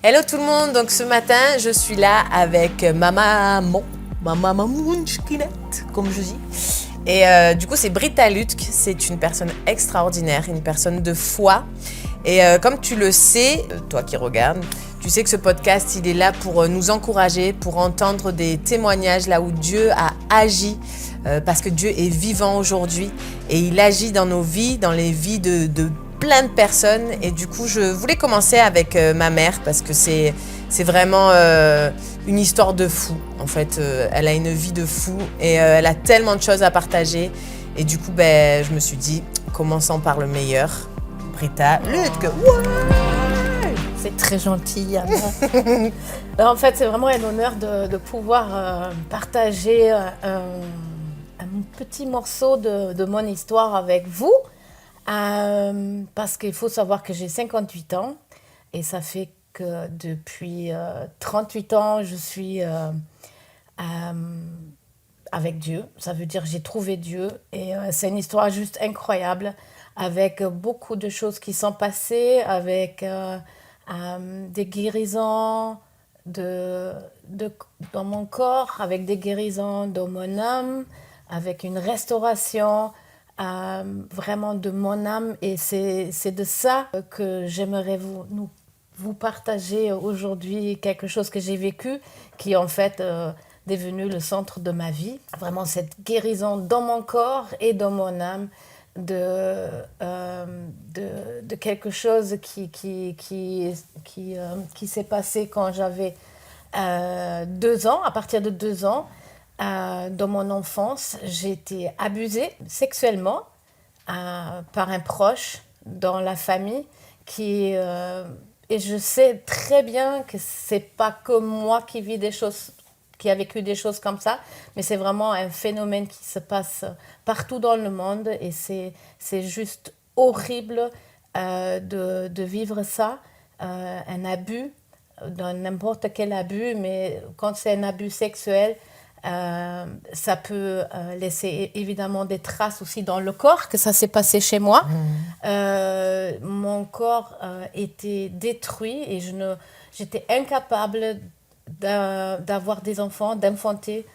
Hello tout le monde, donc ce matin je suis là avec ma maman comme je dis. Et du coup c'est Britta Lutk, c'est une personne extraordinaire, une personne de foi. Et comme tu le sais, toi qui regardes, tu sais que ce podcast il est là pour nous encourager, pour entendre des témoignages là où Dieu a agi. Parce que Dieu est vivant aujourd'hui et il agit dans nos vies, dans les vies de plein de personnes. Et du coup, je voulais commencer avec ma mère parce que c'est vraiment une histoire de fou. En fait, elle a une vie de fou et elle a tellement de choses à partager. Et du coup, je me suis dit, commençons par le meilleur. Britta Lutk. Ouais, c'est très gentil, Anna. En fait, c'est vraiment un honneur de pouvoir partager un petit morceau de mon histoire avec vous. Parce qu'il faut savoir que j'ai 58 ans et ça fait que depuis 38 ans, je suis avec Dieu. Ça veut dire que j'ai trouvé Dieu et c'est une histoire juste incroyable avec beaucoup de choses qui sont passées, avec des guérisons dans mon corps, avec des guérisons dans mon âme, avec une restauration vraiment de mon âme. Et c'est de ça que j'aimerais vous partager aujourd'hui quelque chose que j'ai vécu, qui en fait devenu le centre de ma vie. Vraiment cette guérison dans mon corps et dans mon âme de quelque chose qui s'est passé quand j'avais 2 ans. À partir de 2 ans, dans mon enfance, j'ai été abusée sexuellement par un proche dans la famille et je sais très bien que c'est pas que moi qui a vécu des choses comme ça, mais c'est vraiment un phénomène qui se passe partout dans le monde et c'est juste horrible de vivre ça, un abus, dans n'importe quel abus, mais quand c'est un abus sexuel, ça peut laisser évidemment des traces aussi dans le corps, que ça s'est passé chez moi. Mon corps était détruit et j'étais incapable d'avoir des enfants, d'enfanter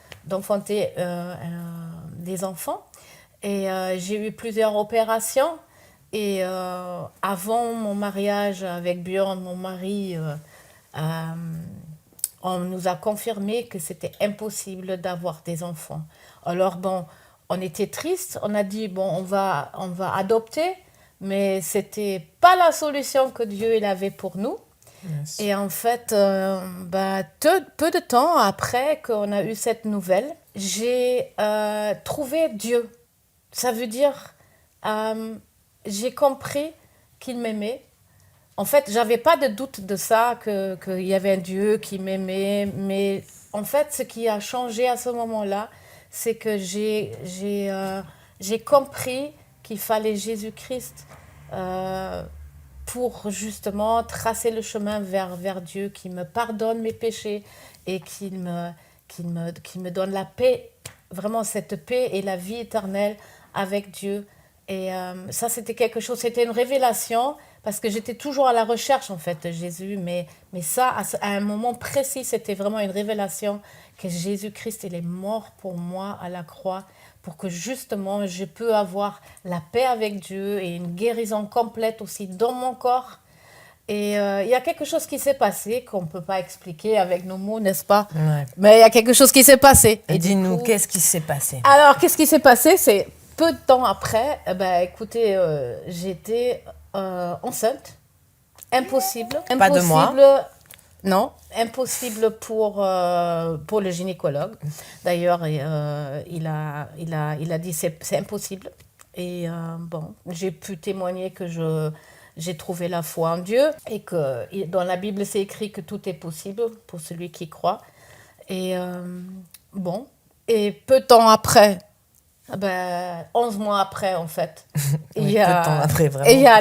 des enfants. Et j'ai eu plusieurs opérations. Et avant mon mariage avec Björn, mon mari, on nous a confirmé que c'était impossible d'avoir des enfants. Alors on était tristes, on a dit on va adopter, mais c'était pas la solution que Dieu il avait pour nous. Yes. Et en fait, peu de temps après qu'on a eu cette nouvelle, j'ai trouvé Dieu. Ça veut dire, j'ai compris qu'il m'aimait. En fait, j'avais pas de doute de ça, qu'il y avait un Dieu qui m'aimait. Mais en fait, ce qui a changé à ce moment-là, c'est que j'ai compris qu'il fallait Jésus-Christ pour justement tracer le chemin vers Dieu, qui me pardonne mes péchés et qui me donne la paix, vraiment cette paix et la vie éternelle avec Dieu. Et ça, c'était quelque chose, c'était une révélation, parce que j'étais toujours à la recherche, en fait, de Jésus. Mais ça, à un moment précis, c'était vraiment une révélation que Jésus-Christ, il est mort pour moi à la croix, pour que justement, je peux avoir la paix avec Dieu et une guérison complète aussi dans mon corps. Et il y a quelque chose qui s'est passé qu'on ne peut pas expliquer avec nos mots, n'est-ce pas? Ouais. Mais il y a quelque chose qui s'est passé. Et dis-nous, qu'est-ce qui s'est passé? Alors, qu'est-ce qui s'est passé? C'est peu de temps après, écoutez, j'étais enceinte. Impossible. Pas de moi. Non, impossible pour le gynécologue. D'ailleurs, il a dit c'est impossible. Et j'ai pu témoigner que j'ai trouvé la foi en Dieu et que dans la Bible, c'est écrit que tout est possible pour celui qui croit. Et et peu de temps après, 11 mois après, en fait. Oui, peu de temps après, vraiment. Et il y a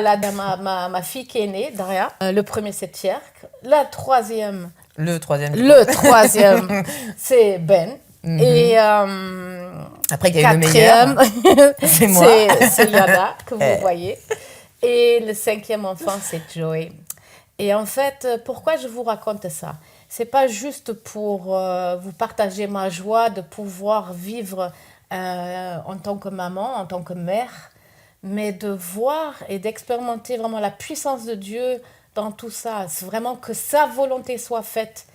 ma fille qui est née, Daria. Le premier, c'est Tjerk. La troisième... Le troisième, c'est Ben. Mm-hmm. Et après, il y a une meilleure. C'est moi. C'est Yana, que vous voyez. Et le 5e enfant, c'est Joey. Et en fait, pourquoi je vous raconte ça? C'est pas juste pour vous partager ma joie de pouvoir vivre en tant que maman, en tant que mère, mais de voir et d'expérimenter vraiment la puissance de Dieu dans tout ça. C'est vraiment que sa volonté soit faite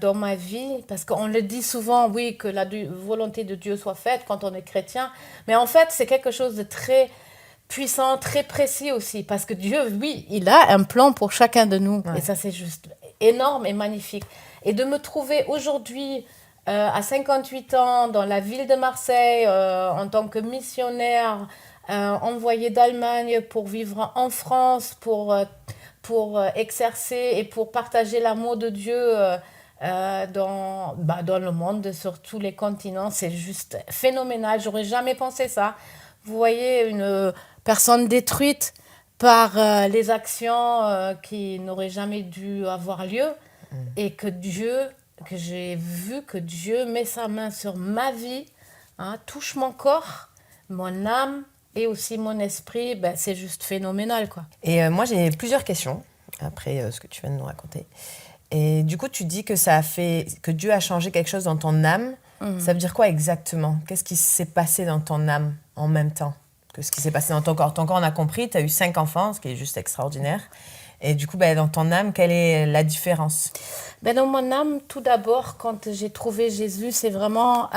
dans ma vie, parce qu'on le dit souvent, oui, que la volonté de Dieu soit faite quand on est chrétien, mais en fait, c'est quelque chose de très puissant, très précis aussi, parce que Dieu, oui, il a un plan pour chacun de nous, et ça, c'est juste énorme et magnifique. Et de me trouver aujourd'hui, à 58 ans, dans la ville de Marseille, en tant que missionnaire, envoyée d'Allemagne pour vivre en France, pour exercer et pour partager l'amour de Dieu dans le monde, sur tous les continents. C'est juste phénoménal. J'aurais jamais pensé ça. Vous voyez une personne détruite par les actions qui n'auraient jamais dû avoir lieu et que j'ai vu que Dieu met sa main sur ma vie, touche mon corps, mon âme, et aussi mon esprit, c'est juste phénoménal, quoi. Et moi, j'ai plusieurs questions après ce que tu viens de nous raconter. Et du coup, tu dis que Dieu a changé quelque chose dans ton âme. Ça veut dire quoi exactement? Qu'est-ce qui s'est passé dans ton âme en même temps que ce qui s'est passé dans ton corps? Ton corps, on a compris, tu as eu 5 enfants, ce qui est juste extraordinaire. Et du coup, dans ton âme, quelle est la différence? Dans mon âme, tout d'abord, quand j'ai trouvé Jésus, c'est vraiment...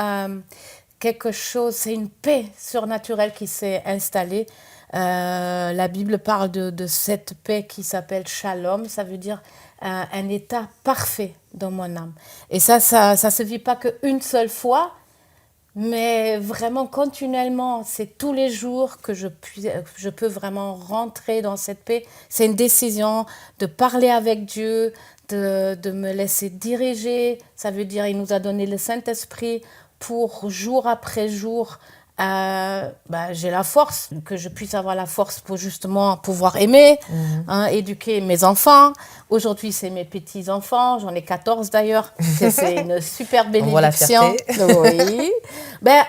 quelque chose, c'est une paix surnaturelle qui s'est installée. La Bible parle de cette paix qui s'appelle shalom, ça veut dire un état parfait dans mon âme. Et ça se vit pas qu'une seule fois, mais vraiment continuellement. C'est tous les jours que je peux vraiment rentrer dans cette paix. C'est une décision de parler avec Dieu, de me laisser diriger. Ça veut dire qu'il nous a donné le Saint-Esprit pour jour après jour, j'ai la force, que je puisse avoir la force pour justement pouvoir aimer, éduquer mes enfants. Aujourd'hui, c'est mes petits-enfants, j'en ai 14 d'ailleurs. C'est une super bénédiction. On voit la fierté. Oui.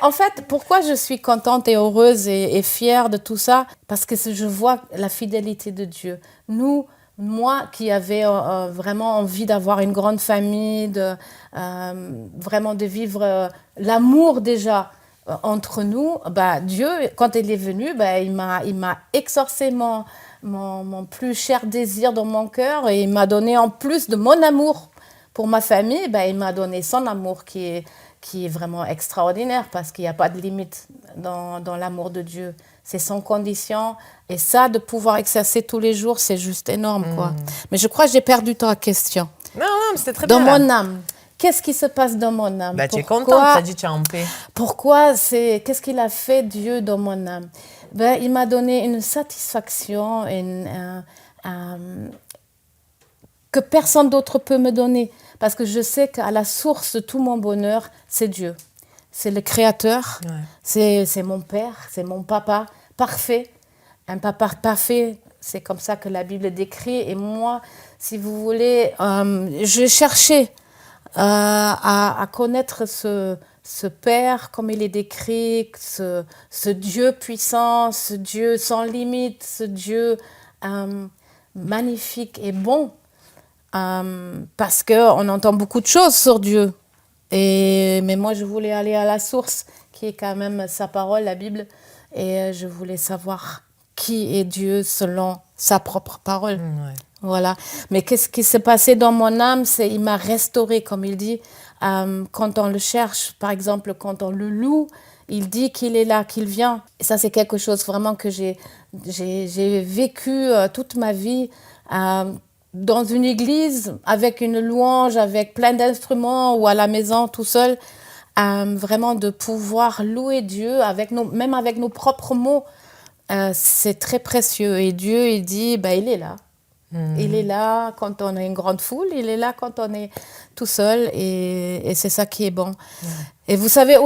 En fait, pourquoi je suis contente et heureuse et fière de tout ça? Parce que je vois la fidélité de Dieu. Moi qui avais vraiment envie d'avoir une grande famille, vraiment de vivre l'amour déjà entre nous, Dieu, quand il est venu, il m'a exorcé mon plus cher désir dans mon cœur et il m'a donné, en plus de mon amour pour ma famille, il m'a donné son amour qui est vraiment extraordinaire, parce qu'il n'y a pas de limite dans l'amour de Dieu. C'est sans condition. Et ça, de pouvoir exercer tous les jours, c'est juste énorme, quoi. Mais je crois que j'ai perdu ta question. Non, mais c'était très bien. Dans mon âme. Qu'est-ce qui se passe dans mon âme? Tu es contente, tu as dit tu es en paix. Qu'est-ce qu'il a fait, Dieu, dans mon âme? Il m'a donné une satisfaction que personne d'autre peut me donner. Parce que je sais qu'à la source de tout mon bonheur, c'est Dieu. C'est le Créateur, c'est mon Père, c'est mon papa parfait. Un papa parfait, c'est comme ça que la Bible décrit. Et moi, si vous voulez, je cherchais à connaître ce Père, comme il est décrit, ce Dieu puissant, ce Dieu sans limite, ce Dieu magnifique et bon. Parce qu'on entend beaucoup de choses sur Dieu. Mais moi, je voulais aller à la source, qui est quand même sa parole, la Bible. Et je voulais savoir qui est Dieu selon sa propre parole. Voilà. Mais qu'est-ce qui s'est passé dans mon âme? Il m'a restauré, comme il dit. Quand on le cherche, par exemple, quand on le loue, il dit qu'il est là, qu'il vient. Et ça, c'est quelque chose vraiment que j'ai vécu toute ma vie. Dans une église, avec une louange, avec plein d'instruments, ou à la maison tout seul, vraiment de pouvoir louer Dieu, même avec nos propres mots, c'est très précieux. Et Dieu, il dit, il est là. Il est là quand on est une grande foule, il est là quand on est tout seul, et c'est ça qui est bon. Et vous savez,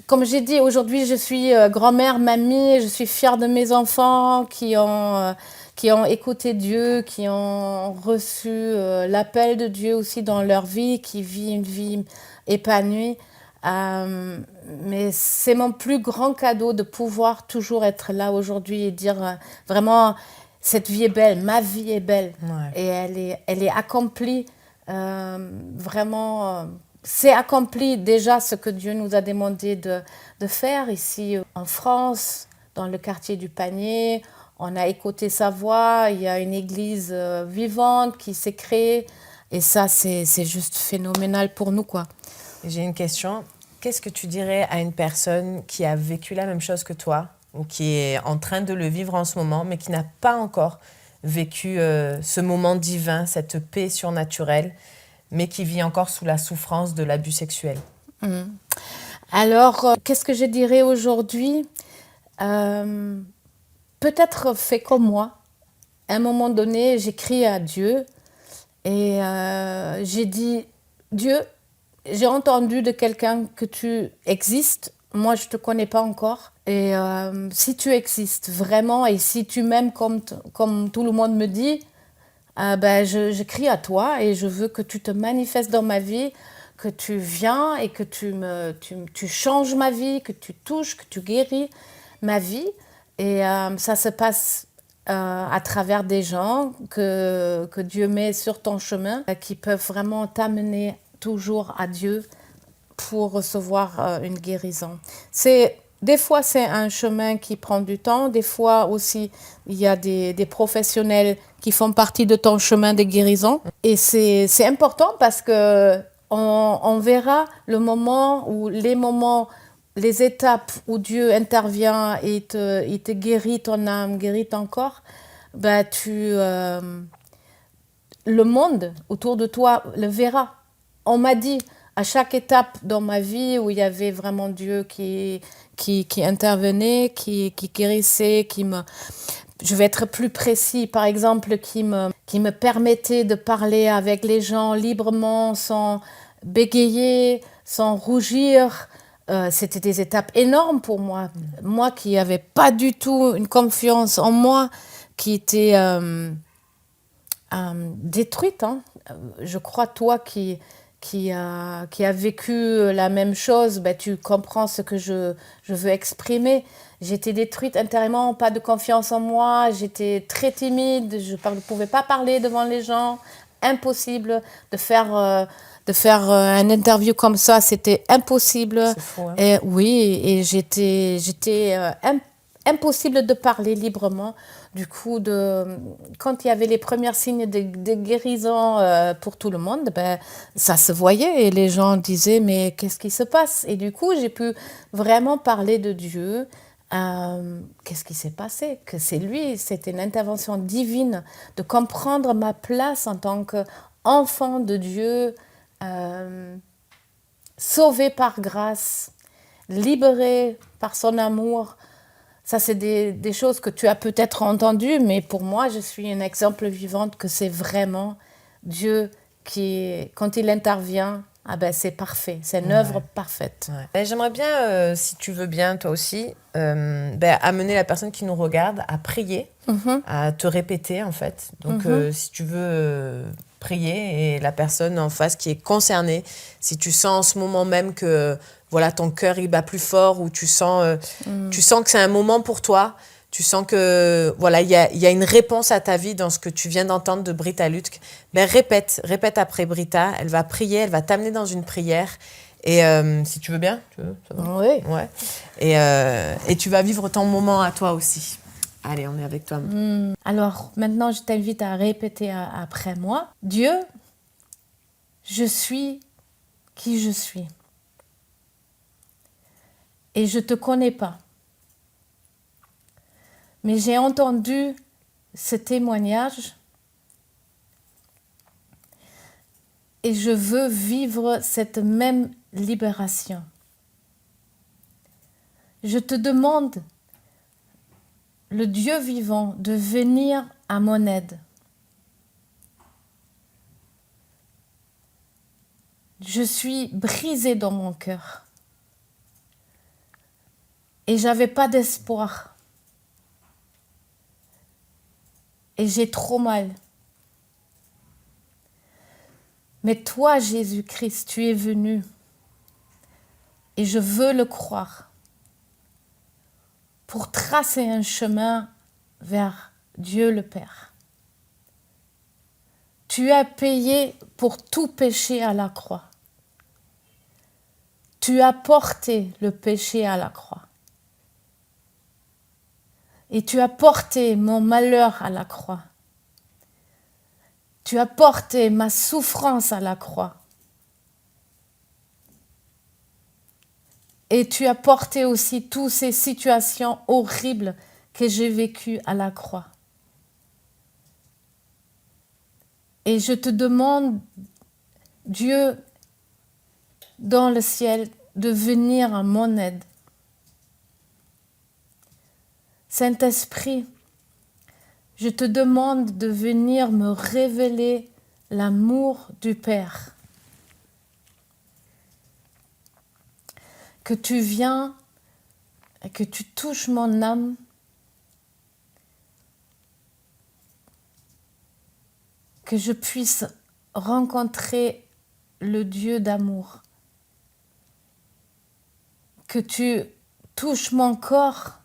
comme j'ai dit, aujourd'hui, je suis grand-mère, mamie, je suis fière de mes enfants qui ont écouté Dieu, qui ont reçu l'appel de Dieu aussi dans leur vie, qui vivent une vie épanouie. Mais c'est mon plus grand cadeau de pouvoir toujours être là aujourd'hui et dire vraiment, cette vie est belle, ma vie est belle. Ouais. Et elle est accomplie, vraiment, c'est accompli déjà ce que Dieu nous a demandé de faire ici en France, dans le quartier du Panier. On a écouté sa voix, il y a une église vivante qui s'est créée. Et ça, c'est juste phénoménal pour nous, quoi. J'ai une question. Qu'est-ce que tu dirais à une personne qui a vécu la même chose que toi ou qui est en train de le vivre en ce moment, mais qui n'a pas encore vécu ce moment divin, cette paix surnaturelle, mais qui vit encore sous la souffrance de l'abus sexuel? Alors, qu'est-ce que je dirais aujourd'hui? Peut-être fait comme moi. À un moment donné, j'ai crié à Dieu et j'ai dit, Dieu, j'ai entendu de quelqu'un que tu existes. Moi, je ne te connais pas encore. Et si tu existes vraiment et si tu m'aimes comme tout le monde me dit, je crie à toi et je veux que tu te manifestes dans ma vie, que tu viens et que tu changes ma vie, que tu touches, que tu guéris ma vie. Et ça se passe à travers des gens que Dieu met sur ton chemin, qui peuvent vraiment t'amener toujours à Dieu pour recevoir une guérison. Des fois, c'est un chemin qui prend du temps. Des fois aussi, il y a des professionnels qui font partie de ton chemin de guérison. Et c'est important parce que on verra le moment ou les moments, les étapes où Dieu intervient et il te guérit ton âme, guérit ton corps. Le monde autour de toi le verra. On m'a dit à chaque étape dans ma vie où il y avait vraiment Dieu qui intervenait, qui guérissait, je vais être plus précis, par exemple, qui me permettait de parler avec les gens librement, sans bégayer, sans rougir. C'était des étapes énormes pour moi. Moi qui n'avais pas du tout une confiance en moi, qui était détruite. Hein. Je crois, toi qui a vécu la même chose, tu comprends ce que je veux exprimer. J'étais détruite intérieurement, pas de confiance en moi, j'étais très timide, je ne pouvais pas parler devant les gens, impossible de faire un interview comme ça, c'était impossible. C'est fou, hein? Et, oui, et j'étais impossible de parler librement. Du coup, quand il y avait les premiers signes de guérison pour tout le monde, ça se voyait et les gens disaient « mais qu'est-ce qui se passe ?» Et du coup, j'ai pu vraiment parler de Dieu. Qu'est-ce qui s'est passé? Que c'est lui, c'était une intervention divine de comprendre ma place en tant qu'enfant de Dieu, sauvé par grâce, libéré par son amour. Ça, c'est des choses que tu as peut-être entendues, mais pour moi, je suis un exemple vivant que c'est vraiment Dieu qui, quand il intervient, c'est parfait, c'est une œuvre parfaite. Ouais. J'aimerais bien, si tu veux bien, toi aussi, amener la personne qui nous regarde à prier, à te répéter, en fait. Donc, si tu veux prier et la personne en face qui est concernée, si tu sens en ce moment même que voilà, ton cœur il bat plus fort ou tu sens que c'est un moment pour toi, tu sens que voilà, il y a une réponse à ta vie dans ce que tu viens d'entendre de Britta Lutck, répète après Britta, elle va prier, elle va t'amener dans une prière et si tu veux bien, ça va? Oui. Ouais. Et tu vas vivre ton moment à toi aussi. Allez, on est avec toi. Alors maintenant, je t'invite à répéter après moi. Dieu, je suis qui je suis. Et je ne te connais pas. Mais j'ai entendu ce témoignage et je veux vivre cette même libération. Je te demande, le Dieu vivant, de venir à mon aide. Je suis brisée dans mon cœur. Et j'avais pas d'espoir. Et j'ai trop mal. Mais toi, Jésus-Christ, tu es venu. Et je veux le croire. Pour tracer un chemin vers Dieu le Père. Tu as payé pour tout péché à la croix. Tu as porté le péché à la croix. Et tu as porté mon malheur à la croix. Tu as porté ma souffrance à la croix. Et tu as porté aussi toutes ces situations horribles que j'ai vécues à la croix. Et je te demande, Dieu, dans le ciel, de venir à mon aide. Saint-Esprit, je te demande de venir me révéler l'amour du Père. Que tu viens et que tu touches mon âme. Que je puisse rencontrer le Dieu d'amour. Que tu touches mon corps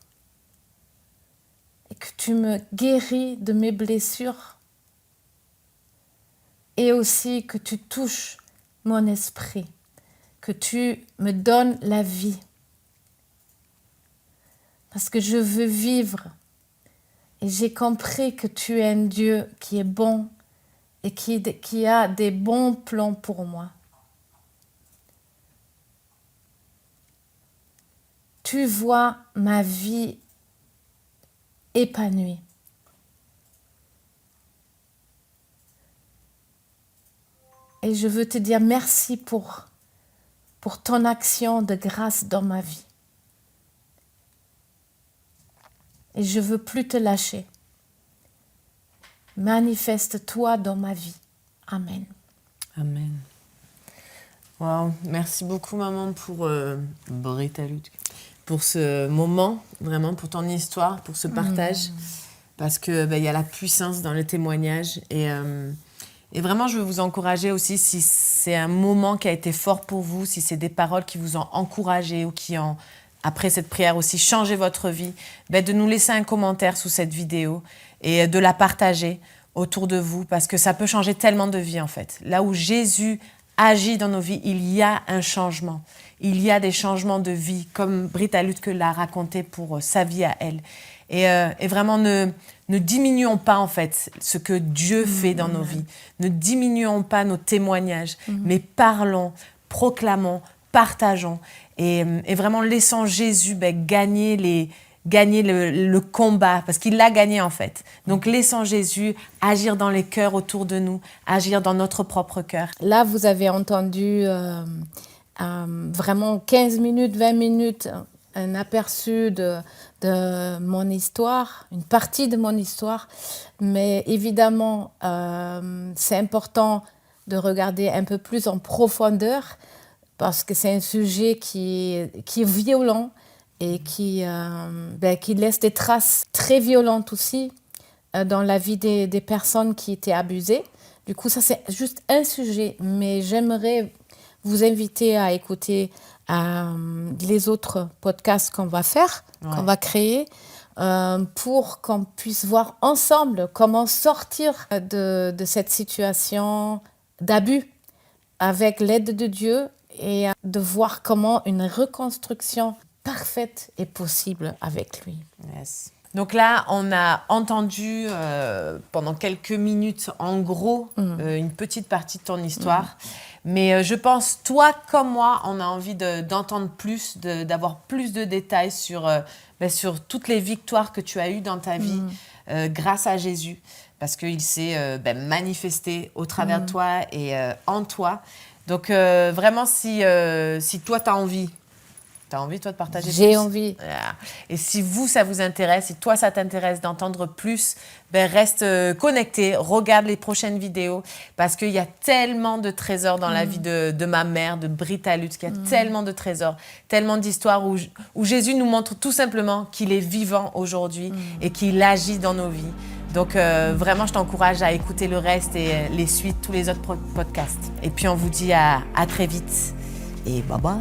et que tu me guéris de mes blessures. Et aussi que tu touches mon esprit. Que tu me donnes la vie. Parce que je veux vivre. Et j'ai compris que tu es un Dieu qui est bon et qui a des bons plans pour moi. Tu vois ma vie épanouie. Et je veux te dire merci pour ton action de grâce dans ma vie. Et je ne veux plus te lâcher. Manifeste-toi dans ma vie. Amen. Amen. Wow. Merci beaucoup, maman, pour Britta Lutke, pour ce moment, vraiment, pour ton histoire, pour ce partage. Parce que y a la puissance dans le témoignage. Et vraiment, je veux vous encourager aussi, si c'est un moment qui a été fort pour vous, si c'est des paroles qui vous ont encouragé ou qui ont, après cette prière aussi, changé votre vie, de nous laisser un commentaire sous cette vidéo et de la partager autour de vous, parce que ça peut changer tellement de vies, en fait. Là où Jésus agit dans nos vies, il y a un changement. Il y a des changements de vie, comme Britta Lutke l'a raconté pour sa vie à elle. Et vraiment, ne diminuons pas, en fait, ce que Dieu fait dans nos vies. Ne diminuons pas nos témoignages, mais parlons, proclamons, partageons. Et vraiment, laissons Jésus gagner le combat, parce qu'il l'a gagné, en fait. Donc, laissons Jésus agir dans les cœurs autour de nous, agir dans notre propre cœur. Là, vous avez entendu vraiment 15 minutes, 20 minutes, un aperçu de mon histoire, une partie de mon histoire. Mais évidemment, c'est important de regarder un peu plus en profondeur, parce que c'est un sujet qui est violent et qui laisse des traces très violentes aussi dans la vie des personnes qui étaient abusées. Du coup, ça, c'est juste un sujet, mais j'aimerais vous inviter à écouter les autres podcasts qu'on va faire, qu'on va créer, pour qu'on puisse voir ensemble comment sortir de cette situation d'abus avec l'aide de Dieu et de voir comment une reconstruction parfaite est possible avec lui. Yes. Donc là, on a entendu pendant quelques minutes, en gros, une petite partie de ton histoire. Mais je pense, toi comme moi, on a envie d'entendre plus, d'avoir plus de détails sur toutes les victoires que tu as eues dans ta vie grâce à Jésus. Parce qu'il s'est manifesté au travers de toi et en toi. Donc vraiment, si toi, tu as envie... T'as envie, toi, de partager plus? J'ai envie. Et si vous, ça vous intéresse, si toi, ça t'intéresse d'entendre plus, reste connecté, regarde les prochaines vidéos, parce qu'il y a tellement de trésors dans la vie de ma mère, de Britta Lutke, il y a tellement de trésors, tellement d'histoires où Jésus nous montre tout simplement qu'il est vivant aujourd'hui et qu'il agit dans nos vies. Donc, vraiment, je t'encourage à écouter le reste et les suites, tous les autres podcasts. Et puis, on vous dit à très vite et bye bye.